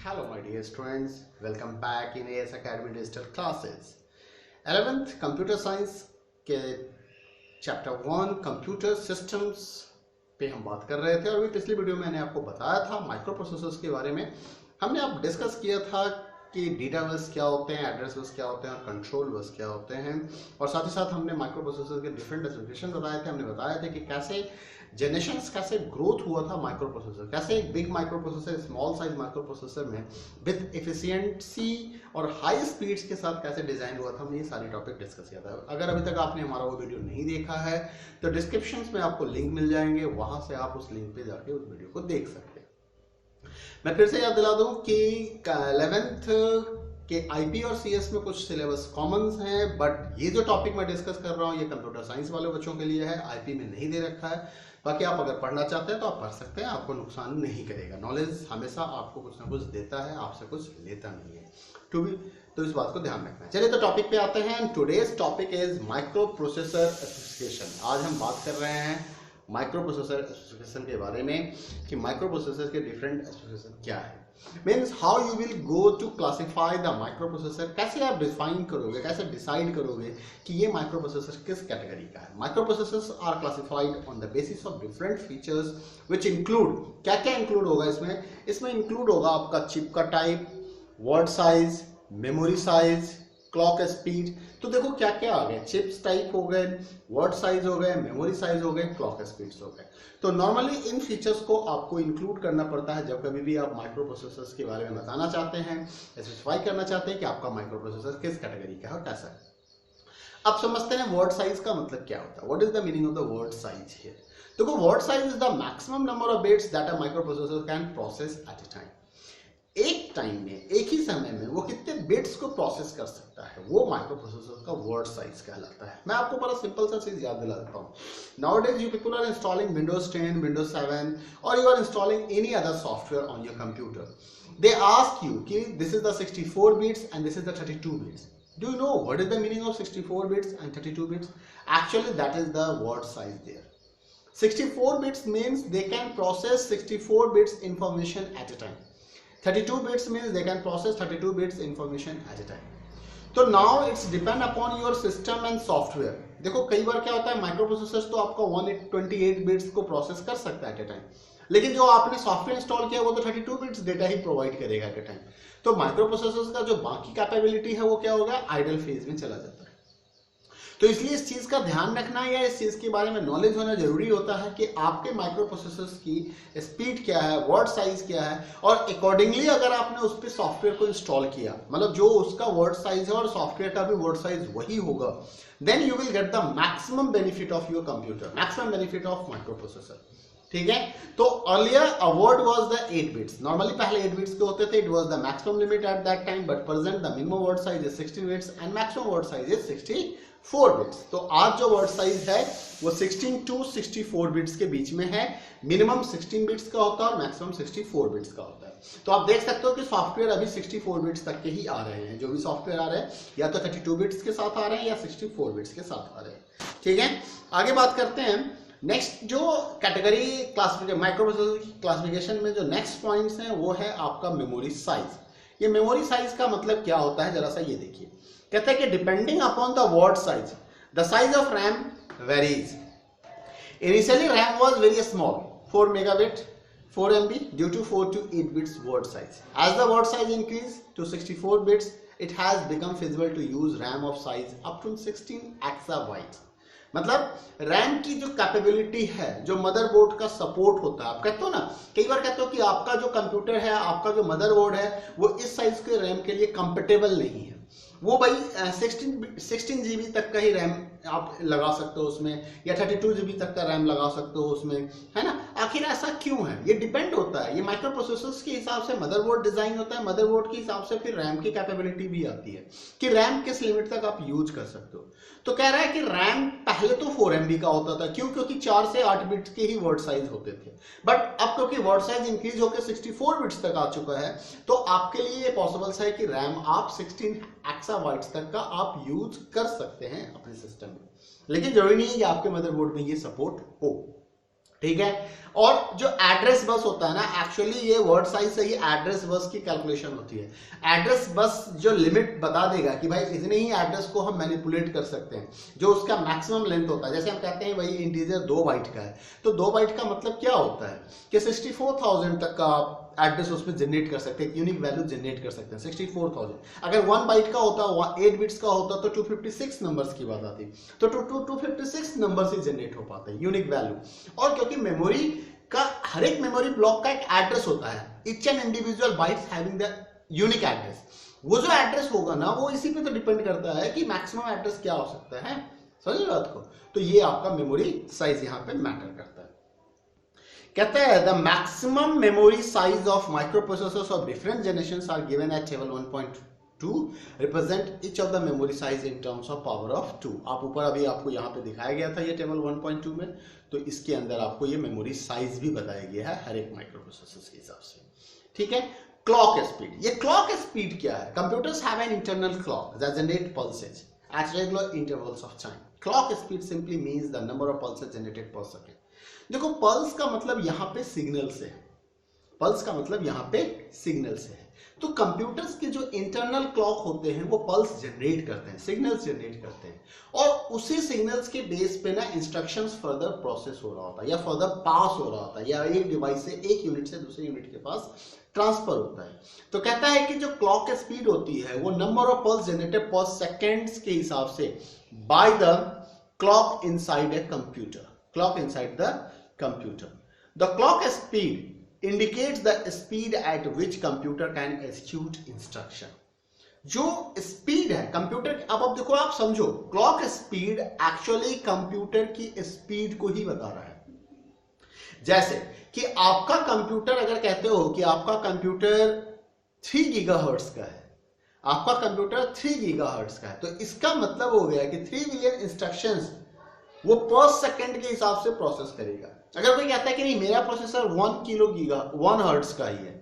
Hello my dear students, welcome back in AS Academy Digital Classes. 11th computer science के chapter 1 computer systems पे हम बात कर रहे थे और अभी पिछली वीडियो में मैंने आपको बताया था माइक्रो प्रोसेसर्स के बारे में। हमने अब डिस्कस किया था कि डेटा बस क्या होते हैं, एड्रेस बस क्या होते हैं और कंट्रोल बस क्या होते हैं, और साथ ही साथ हमने माइक्रो प्रोसेसर के डिफरेंट एप्लीकेशन बताए थे। हमने बताया था कि कैसे जनरेशंस कैसे ग्रोथ हुआ था माइक्रो प्रोसेसर, कैसे एक big micro processor small size micro processor में विद एफिशिएंसी और हाई स्पीड्स के साथ कैसे डिजाइन हुआ था। हमने ये सारी टॉपिक डिस्कस किया था। अगर अभी तक आपने हमारा वो वीडियो नहीं देखा है तो डिस्क्रिप्शन में आपको लिंक मिल जाएंगे, वहां से आप उस लिंक पे जाके उस वीडियो को देख सकते हैं। मैं फिर से याद दिला दूं कि 11th के आईपी और सीएस में कुछ सिलेबस कॉमन्स हैं, बट ये जो टॉपिक मैं डिस्कस कर रहा हूँ ये कंप्यूटर साइंस वाले बच्चों के लिए है, आईपी में नहीं दे रखा है। बाकी आप अगर पढ़ना चाहते हैं तो आप पढ़ सकते हैं, आपको नुकसान नहीं करेगा। नॉलेज हमेशा आपको कुछ ना कुछ देता है, आपसे कुछ लेता नहीं है। तो इस बात को ध्यान रखना है। चलिए तो टॉपिक पे आते हैं। Today's topic is micro processor association. आज हम बात कर रहे हैं माइक्रो प्रोसेसर एसोसिएशन के बारे में कि माइक्रो प्रोसेसर के डिफरेंट एसोसिएशन क्या है, means how you will go to classify the microprocessor. कैसे आप डिफाइन करोगे, कैसे डिसाइड करोगे कि ये माइक्रो प्रोसेसर किस कैटेगरी का है। Microprocessors are classified on the basis of different features which include, क्या क्या इंक्लूड होगा इसमें इंक्लूड होगा आपका चिप का type, word size, memory size, clock speed. तो देखो क्या क्या आ गए, चिप्स टाइप हो गए, वर्ड साइज हो गए, मेमोरी साइज हो गए, क्लॉक स्पीड्स हो गए। तो नॉर्मली इन फीचर्स को आपको इंक्लूड करना पड़ता है जब कभी भी आप माइक्रो प्रोसेसर्स के बारे में बताना चाहते हैं, स्पेसिफाई करना चाहते हैं कि आपका माइक्रो प्रोसेसर किस कैटेगरी का है और कैसा है। अब समझते हैं वर्ड साइज का मतलब क्या होता है। What is the meaning of the word size here. देखो word size is the maximum number of bits that a microprocessor can process at a time. एक टाइम में, एक ही समय में वो कितने बिट्स को प्रोसेस कर सकता है, वो माइक्रो प्रोसेसर का वर्ड साइज कहलाता है। मैं आपको बड़ा सिंपल सा चीज याद दिला देता हूँ। Nowadays you people are installing Windows 10, Windows 7 और you are installing any other software on your computer. They ask you कि this is the 64 bits and this is the 32 bits. Do you know what is the meaning of 64 bits and 32 bits? Actually, that is the word size there. 64 bits means they can process 64 bits information at a time. 32 bits means they can process 32 bits information at a time. तो now it's depend upon your system and software. देखो कई बार क्या होता है, micro processor तो आपका 128 bits को process कर सकता है एट ए टाइम, लेकिन जो आपने सॉफ्टवेयर इंस्टॉल किया वो तो 32 बिट्स डेटा ही प्रोवाइड करेगा एट ए टाइम। तो माइक्रो प्रोसेसर्स का जो बाकी कैपेबिलिटी है वो क्या होगा, आइडल फेज में चला जाता है। तो इसलिए इस चीज का ध्यान रखना या इस चीज के बारे में नॉलेज होना जरूरी होता है कि आपके माइक्रो प्रोसेसर्स की स्पीड क्या है, वर्ड साइज क्या है, और अकॉर्डिंगली अगर आपने उस पर सॉफ्टवेयर को इंस्टॉल किया, मतलब जो उसका वर्ड साइज है और सॉफ्टवेयर का भी वर्ड साइज वही होगा, then you will get the maximum benefit of your computer, maximum benefit of microprocessor. ठीक है। तो earlier a word was the 8 bits. Normally पहले 8 बिट्स के होते थे, it was the maximum limit at that time, but present the minimum word size is 16 bits and maximum word size is 64 bits. तो आज जो वर्ड साइज है वो 16 to 64 bits के बीच में है। मिनिमम 16 बिट्स का होता है और मैक्सिमम 64 बिट्स का होता है। तो आप देख सकते हो कि सॉफ्टवेयर अभी 64 बिट्स तक के ही आ रहे हैं। जो भी सॉफ्टवेयर आ रहे हैं या तो 32 बिट्स के साथ आ रहे हैं या 64 बिट्स के साथ आ रहे हैं। ठीक है, आगे बात करते हैं। नेक्स्ट जो कैटेगरी क्लासिफिकेशन, माइक्रो प्रोसेसर की क्लासिफिकेशन में जो नेक्स्ट पॉइंट्स हैं वो है आपका मेमोरी साइज। ये मेमोरी साइज का मतलब क्या होता है, जरा सा ये देखिए। कहते हैं कि depending upon the word size the size of RAM varies. Initially RAM was very small, 4 megabit 4 MB due to 4 to 8 bits word size. As the word size increased to 64 bits, it has become feasible to use RAM of size up to 16 exabytes. मतलब RAM की जो capability है, जो motherboard का support होता है, आप कहते हो ना, कई बार कहते हो कि आपका जो कंप्यूटर है, आपका जो मदरबोर्ड है वो इस साइज के रैम के लिए कंपेटेबल नहीं है। वो भाई 16 GB तक का ही रैम आप लगा सकते हो उसमें, या 32 GB तक का रैम लगा सकते हो उसमें, है ना। आखिर ऐसा क्यों है, ये डिपेंड होता है, ये माइक्रो प्रोसेसर्स के हिसाब से मदरबोर्ड डिजाइन होता है, मदरबोर्ड के हिसाब से फिर रैम की कैपेबिलिटी भी आती है कि रैम किस लिमिट तक आप यूज कर सकते हो। तो कह रहा है कि रैम पहले तो 4 MB का होता था, क्यों, क्योंकि 4 से 8 बिट्स के ही वर्ड साइज होते थे, बट अब क्योंकि वर्ड साइज इंक्रीज होकर 64 बिट्स तक आ चुका है, तो आपके लिए ये पॉसिबल है कि रैम आप 16 एक्साबाइट्स तक का आप यूज कर सकते हैं अपने सिस्टम में, लेकिन जरूरी नहीं है कि आपके मदरबोर्ड में ये सपोर्ट हो। ठीक है। और जो एड्रेस बस होता है ना, एक्चुअली ये वर्ड साइज से ही एड्रेस बस की कैलकुलेशन होती है। एड्रेस बस जो लिमिट बता देगा कि भाई इतने ही एड्रेस को हम मैनिपुलेट कर सकते हैं, जो उसका मैक्सिमम लेंथ होता है। जैसे हम कहते हैं भाई इंटीजर 2 बाइट का है, तो 2 बाइट का मतलब क्या होता है कि 64,000 तक का एड्रेस उसमें जनरेट कर सकते हैं, यूनिक वैल्यू जनरेट कर सकते हैं 64,000। अगर 1 बाइट का होता, 8 बिट्स का होता तो 256 नंबर्स की बात आती, तो 256 नंबर्स ही जनरेट हो पाते हैं यूनिक वैल्यू। और क्योंकि मेमोरी का हर एक मेमोरी ब्लॉक का एक एड्रेस होता है, each and individual bytes having the unique address, वो जो एड्रेस होगा ना वो इसी पे तो डिपेंड करता है कि मैक्सिमम एड्रेस क्या हो सकता है। समझ बात को? तो ये आपका मेमोरी साइज यहाँ पे मैटर करता है। कहता है the maximum memory size of microprocessors of different generations are given at table 1.2 represent each of the memory size in terms of power of 2। आप ऊपर अभी आपको यहाँ पे दिखाया गया था ये टेबल 1.2 में, तो इसके अंदर आपको ये मेमोरी साइज भी बताया गया है हर एक माइक्रोप्रोसेसर के हिसाब से। ठीक है। क्लॉक स्पीड, ये क्लॉक स्पीड क्या है? Computers have an internal clock that generate pulses at regular intervals of time. Clock speed simply means the number of pulses generated per second. देखो पल्स का मतलब यहाँ पे सिग्नल से है, पल्स का मतलब यहाँ पे सिग्नल से है। तो कंप्यूटर्स के जो इंटरनल क्लॉक होते हैं वो पल्स जनरेट करते हैं, सिग्नल्स जनरेट करते हैं, और उसी सिग्नल्स के बेस पे ना इंस्ट्रक्शंस फर्दर प्रोसेस हो रहा होता है या फर्दर पास हो रहा होता है, या एक डिवाइस से एक यूनिट से दूसरे यूनिट के पास ट्रांसफर होता है। तो कहता है कि जो क्लॉक स्पीड होती है वो नंबर ऑफ पल्स जनरेटेड पर सेकेंड्स के हिसाब से by the clock inside a computer, clock inside the computer. The clock speed indicates the speed at which computer can execute instruction. जो स्पीड है कंप्यूटर, अब देखो आप समझो, क्लॉक स्पीड एक्चुअली कंप्यूटर की स्पीड को ही बता रहा है। जैसे कि आपका कंप्यूटर, अगर कहते हो कि आपका कंप्यूटर 3 गीगाहर्ट्ज का है, आपका कंप्यूटर 3 गीगाहर्ट्ज का है, तो इसका मतलब हो गया कि 3 बिलियन इंस्ट्रक्शंस वो पर सेकंड के हिसाब से प्रोसेस करेगा। अगर कोई कहता है कि नहीं मेरा प्रोसेसर 1 हर्ट्ज का ही है,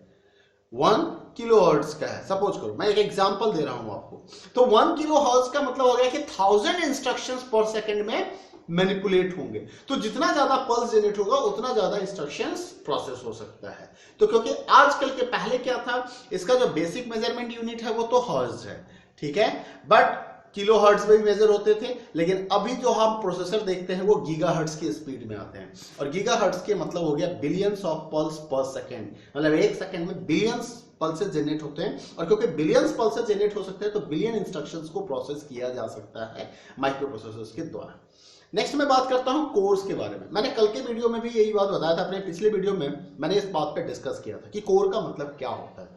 1 किलो हर्ट्ज का है, सपोज करो, मैं एक एग्जांपल दे रहा हूं आपको, तो 1 किलो हर्ट्ज का मतलब हो गया कि 1000 इंस्ट्रक्शंस पर सेकंड में मैनिपुलेट होंगे। तो जितना ज्यादा पल्स जनरेट होगा उतना ज्यादा इंस्ट्रक्शंस प्रोसेस हो सकता है। तो क्योंकि आजकल के, पहले क्या था, इसका जो बेसिक मेजरमेंट यूनिट है वो तो हर्ट्ज है, ठीक है, बट किलो हर्ट्ज में भी मेजर होते थे, लेकिन अभी जो हम प्रोसेसर देखते हैं वो गीगा हर्ट्ज की स्पीड में आते हैं, और गीगा हर्ट्ज के मतलब हो गया बिलियंस ऑफ पल्स पर सेकेंड, मतलब एक सेकेंड में बिलियंस पल्सेस जनरेट होते हैं, और क्योंकि बिलियंस पल्सेस जनरेट हो सकते हैं तो बिलियन इंस्ट्रक्शंस को प्रोसेस किया जा सकता है माइक्रोप्रोसेसर्स के द्वारा। नेक्स्ट मैं बात करता हूं कोर्स के बारे में। मैंने कल के वीडियो में भी यही बात बताया था, अपने पिछले वीडियो में मैंने इस बात पे डिस्कस किया था कि कोर का मतलब क्या होता है।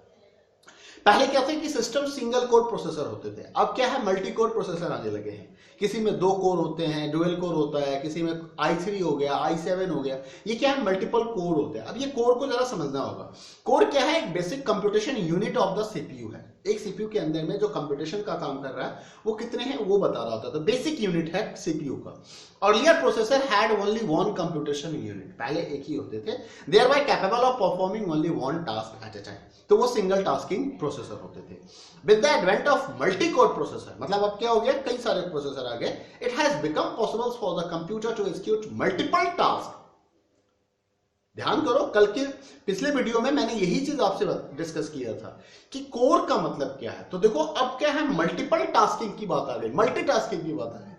पहले क्या था कि सिस्टम सिंगल कोर प्रोसेसर होते थे, अब क्या है मल्टी कोर प्रोसेसर आने लगे हैं। किसी में 2 कोर होते हैं, डुअल कोर होता है, किसी में i3 हो गया, i7 हो गया, ये क्या है मल्टीपल कोर होते हैं। अब ये कोर को जरा समझना होगा। कोर क्या है? एक basic computation unit of the CPU है। एक सीपीयू के अंदर में जो कंप्यूटेशन का काम कर रहा है वो कितने हैं वो बता रहा होता है, तो बेसिक यूनिट है सीपीयू का। Earlier processor had only 1 computation unit, पहले एक ही होते थे, thereby capable of performing only 1 task at A time, तो वो सिंगल टास्किंग प्रोसेसर होते थे। With the advent of multi core processor, मतलब अब क्या हो गया, कई सारे प्रोसेसर आ गए, it has become possible for the computer to execute multiple task. ध्यान करो, कल के पिछले वीडियो में मैंने यही चीज आपसे डिस्कस किया था कि कोर का मतलब क्या है। तो देखो अब क्या है, मल्टीपल टास्किंग की बात आ गई, मल्टीटास्किंग की बात आ गई,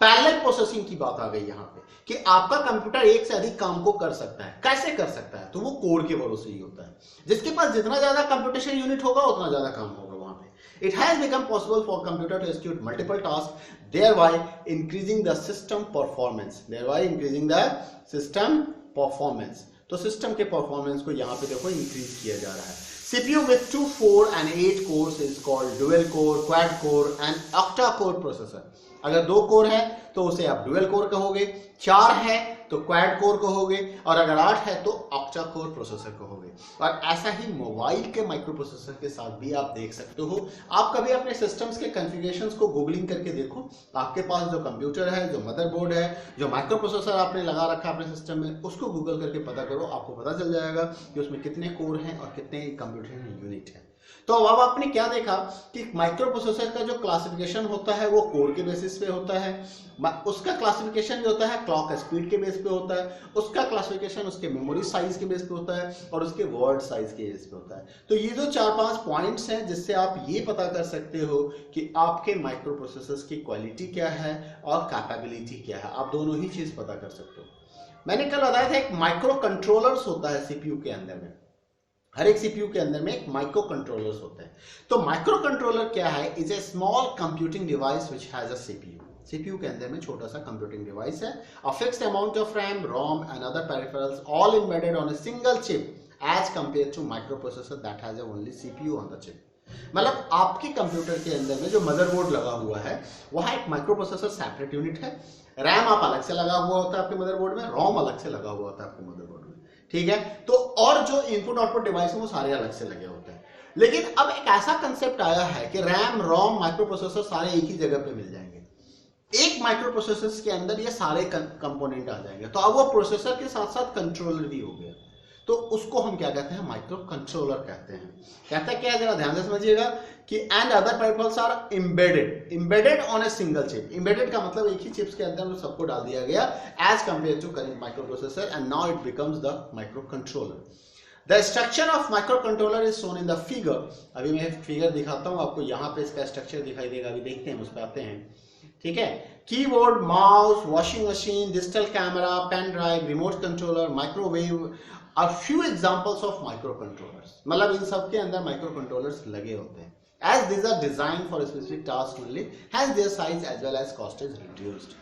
पैरेलल प्रोसेसिंग की बात आ गई यहाँ पे कि आपका कंप्यूटर एक से अधिक काम को कर सकता है। कैसे कर सकता है? तो वो कोर के भरोसे ही होता है। जिसके पास जितना ज्यादा कंप्यूटेशन यूनिट होगा उतना ज्यादा काम होगा वहां पे। It has become possible for computer to execute multiple task, thereby increasing the system performance, thereby increasing the system performance. तो सिस्टम के परफॉर्मेंस को यहाँ पे देखो इंक्रीज किया जा रहा है। CPU with 2, 4 and 8 cores is called dual core, quad core and octa core processor. अगर 2 कोर है तो उसे आप डुअल कोर कहोगे, 4 है तो क्वाड कोर कहोगे, और अगर 8 है तो ऑक्टा कोर प्रोसेसर कहोगे। और ऐसा ही मोबाइल के माइक्रो प्रोसेसर के साथ भी आप देख सकते हो। आप कभी अपने सिस्टम्स के कॉन्फ़िगरेशंस को गूगलिंग करके देखो, आपके पास जो कंप्यूटर है, जो मदरबोर्ड है, जो माइक्रो प्रोसेसर आपने लगा रखा है अपने सिस्टम में, उसको गूगल करके पता करो, आपको पता चल जाएगा कि उसमें कितने कोर हैं और कितने कंप्यूटर यूनिट है। तो अब आपने क्या देखा कि माइक्रो प्रोसेसर का जो क्लासिफिकेशन होता है वो कोर के बेसिस पे होता है, उसका क्लासिफिकेशन जो होता है क्लॉक स्पीड के बेस पे होता है, उसका क्लासिफिकेशन उसके मेमोरी साइज के बेस पे होता है और उसके वर्ड साइज के बेस पे होता है। तो ये जो 4-5 पॉइंट्स हैं जिससे आप ये पता कर सकते हो कि आपके माइक्रो प्रोसेसर्स की क्वालिटी क्या है और कैपेबिलिटी क्या है, आप दोनों ही चीज पता कर सकते हो। मैंने कल बताया था एक माइक्रो कंट्रोलर्स होता है सीपीयू के अंदर में, हर एक सीपीयू के अंदर में एक माइक्रो कंट्रोलर्स होते हैं। तो माइक्रो कंट्रोलर क्या है, is a small computing device which has a CPU. CPU के अंदर में छोटा सा कंप्यूटिंग डिवाइस है, a fixed amount of RAM, ROM and other peripherals all embedded on a single chip as compare to microprocessor that has only CPU on the chip. मतलब आपके computer के अंदर में जो मदरबोर्ड लगा हुआ है वहां एक माइक्रो प्रोसेसर सेपरेट यूनिट है, रैम आप अलग से लगा हुआ होता है आपके मदरबोर्ड में, रोम अलग से लगा हुआ होता है आपके मदरबोर्ड में, ठीक है। तो और जो इनपुट आउटपुट डिवाइस है वो सारे अलग से लगे होते हैं। लेकिन अब एक ऐसा कंसेप्ट आया है कि रैम, रोम, माइक्रो प्रोसेसर सारे एक ही जगह पे मिल जाएंगे, एक माइक्रो प्रोसेसर के अंदर ये सारे कंपोनेंट आ जाएंगे। तो अब वो प्रोसेसर के साथ साथ कंट्रोलर भी हो गया, तो उसको हम क्या कहते हैं, माइक्रो कंट्रोलर कहते हैं। कहता है क्या, जरा ध्यान से समझिएगा कि and other peripherals are embedded on a single chip. Embedded का मतलब एक ही चिप्स के अंदर सबको डाल दिया गया as compare to current microprocessor and now it becomes the microcontroller. The structure of microcontroller is shown in the figure. अभी मैं फिगर दिखाता हूं आपको, यहाँ पे इसका स्ट्रक्चर दिखाई देगा, अभी देखते हैं, उस पर आते हैं, ठीक है। Keyboard, mouse, washing machine, digital camera, pen drive, remote controller, microwave, a few examples of microcontrollers। मतलब इन सब के अंदर माइक्रोकंट्रोलर्स लगे होते हैं। As these are designed for a specific task only, hence their size as well as cost is reduced।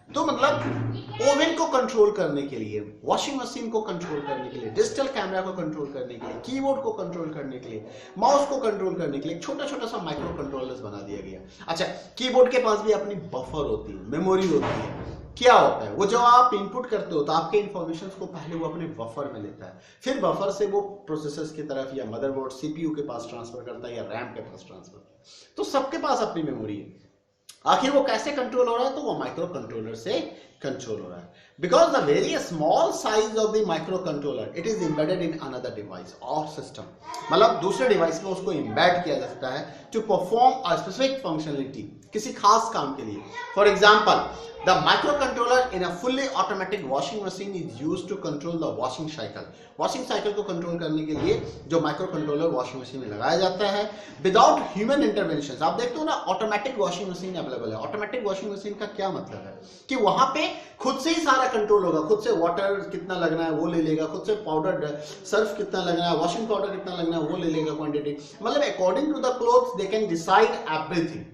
तो मतलब oven को कंट्रोल करने के लिए, वॉशिंग मशीन को कंट्रोल करने के लिए, डिजिटल कैमरा को कंट्रोल करने के लिए, कीबोर्ड को कंट्रोल करने के लिए, माउस को कंट्रोल करने के लिए छोटा छोटा सा माइक्रो कंट्रोलर्स बना दिया गया। अच्छा, कीबोर्ड के पास भी अपनी बफर होती है, मेमोरी होती है। क्या होता है, वो जब आप इनपुट करते हो तो आपके इंफॉर्मेशन को पहले वो अपने बफर में लेता है, फिर बफर से वो प्रोसेसर्स की तरफ या मदरबोर्ड सीपीयू के पास ट्रांसफर करता है या रैम के पास ट्रांसफर करता है। तो सबके पास अपनी मेमोरी है। आखिर वो कैसे कंट्रोल हो रहा है, तो वो माइक्रो कंट्रोलर से कंट्रोल हो रहा है। Because the very small size of the micro controller it is embedded in another device और सिस्टम। मतलब दूसरे डिवाइस में उसको एम्बेड किया जा सकता है to perform a specific functionality, किसी खास काम के लिए। For example, the microcontroller in a fully automatic washing machine is used to control the washing cycle। washing cycle को कंट्रोल करने के लिए जो माइक्रो कंट्रोलर वॉशिंग मशीन में लगाया जाता है विदाउट ह्यूमन इंटरवेंशन। आप देखते हो ना, ऑटोमेटिक वॉशिंग मशीन अवेलेबल है। ऑटोमेटिक वॉशिंग मशीन का क्या मतलब है कि वहां पे खुद से ही सारा कंट्रोल होगा, खुद से वाटर कितना लगना है वो ले लेगा, खुद से पाउडर सर्फ कितना लगना है, वॉशिंग पाउडर कितना लगना है वो ले लेगा क्वांटिटी। मतलब according to the clothes they can decide everything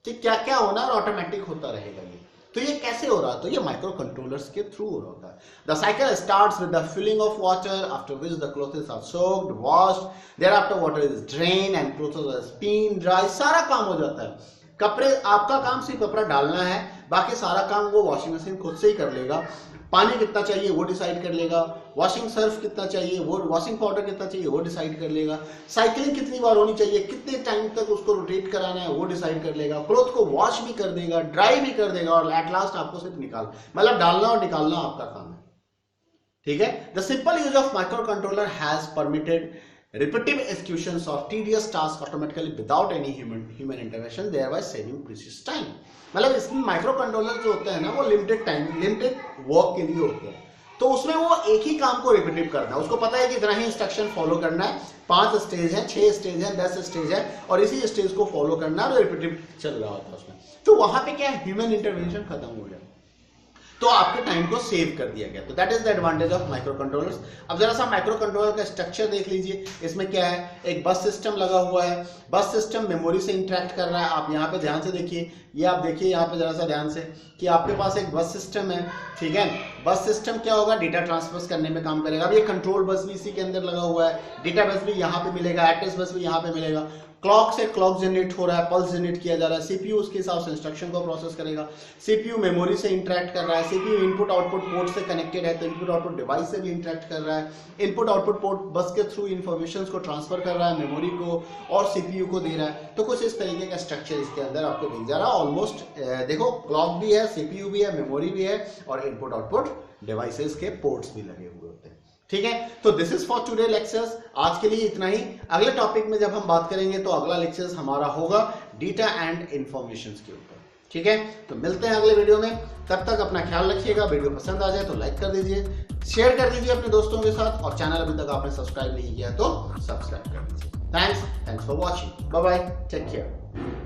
कि क्या क्या होना है और ऑटोमेटिक होता रहेगा। तो ये कैसे हो रहा है, तो ये माइक्रो कंट्रोलर्स के थ्रू हो रहा है। The cycle starts with the filling of water after which the clothes are soaked, washed, thereafter water is drain and clothes are spin dry. सारा काम हो जाता है। कपड़े, आपका काम सिर्फ कपड़ा डालना है, बाकी सारा काम वो वॉशिंग मशीन खुद से ही कर लेगा। पानी कितना चाहिए वो डिसाइड कर लेगा, वॉशिंग सर्फ कितना चाहिए वो, वॉशिंग पाउडर कितना चाहिए वो डिसाइड कर लेगा, साइकिलिंग कितनी बार होनी चाहिए, कितने टाइम तक उसको रोटेट कराना है वो डिसाइड कर लेगा, क्लोथ को वॉश भी कर देगा, ड्राई भी कर देगा और एट लास्ट आपको सिर्फ मतलब डालना और निकालना आपका काम है, ठीक है। The simple use of micro controller has permitted repetitive executions of tedious tasks automatically without any human intervention, thereby saving precious time। मतलब इसमें माइक्रो कंट्रोलर जो होते हैं ना वो लिमिटेड टाइम, लिमिटेड वर्क के लिए होते हैं। तो उसमें वो एक ही काम को रिपीटिव करना है, उसको पता है कि इतना ही इंस्ट्रक्शन फॉलो करना है। 5 स्टेज है, 6 स्टेज है, 10 स्टेज है और इसी स्टेज को फॉलो करना है और रिपीटिव चल रहा होता है उसमें। तो वहां पे क्या है, ह्यूमन इंटरवेंशन खत्म हो गया, तो आपके टाइम को सेव कर दिया गया। तो that is the advantage of micro controllers. अब जरा सा माइक्रो कंट्रोलर का स्ट्रक्चर देख लीजिए। इसमें क्या है, एक बस सिस्टम लगा हुआ है, बस सिस्टम मेमोरी से इंटरेक्ट कर रहा है। आप यहाँ पे ध्यान से देखिए, ये आप देखिए यहाँ पे जरा सा ध्यान से कि आपके पास एक बस सिस्टम है, ठीक है। बस सिस्टम क्या होगा, डेटा ट्रांसफर करने में काम करेगा। अब ये कंट्रोल बस भी इसी के अंदर लगा हुआ है, डेटा बस भी यहाँ पे मिलेगा, एड्रेस बस भी यहाँ पे मिलेगा। क्लॉक से क्लॉक जनरेट हो रहा है, पल्स जनरेट किया जा रहा है, सीपीयू उसके हिसाब से इंस्ट्रक्शन को प्रोसेस करेगा। सीपीयू मेमोरी से इंटरेक्ट कर रहा है, सीपीयू इनपुट आउटपुट पोर्ट से कनेक्टेड है तो इनपुट आउटपुट डिवाइस से भी इंटरेक्ट कर रहा है। इनपुट आउटपुट पोर्ट बस के थ्रू इंफॉर्मेशन को ट्रांसफर कर रहा है मेमोरी को और सीपीयू को दे रहा है। तो कुछ इस तरीके का स्ट्रक्चर इसके अंदर आपको दिख जा रहा है। ऑलमोस्ट देखो, क्लॉक भी है, सीपीयू भी है, मेमोरी भी है और इनपुट आउटपुट डिवाइसेस के पोर्ट्स भी लगे हुए होते हैं। ठीक है, तो this is for today lectures. आज के लिए इतना ही। अगले टॉपिक में जब हम बात करेंगे तो अगला लेक्चर्स हमारा होगा डेटा एंड इंफॉर्मेशन के ऊपर। ठीक है, तो मिलते हैं अगले वीडियो में। तब तक अपना ख्याल रखिएगा। वीडियो पसंद आ जाए तो लाइक कर दीजिए, शेयर कर दीजिए अपने दोस्तों के साथ, और चैनल अभी तक आपने सब्सक्राइब नहीं किया तो सब्सक्राइब कर दीजिए। Thanks for watching. Bye bye, take care.